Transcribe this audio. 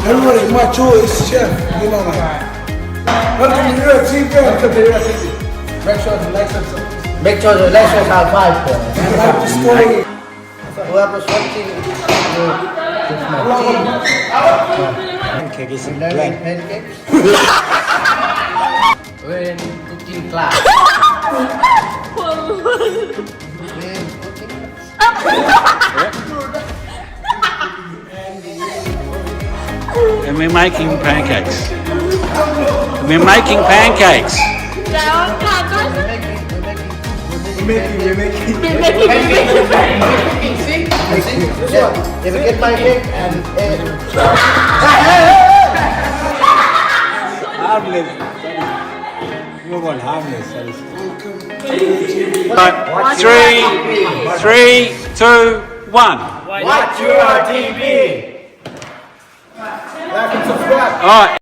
Everybody, my choice, chef. You know, like. Welcome to your TV. Welcome to your TV. Make sure to like subscribe. Make sure to like us our 5 points. And like the story. Whoever's watching this Pancake is learning blank. pancakes. We're in cooking class. We're in cooking class. And we're making pancakes. We're making pancakes. We're making. See? Yeah. If we get pancake and Harmless. No one harmless. Right, 3, 2, 1. Watch your TV. like and subscribe. All right.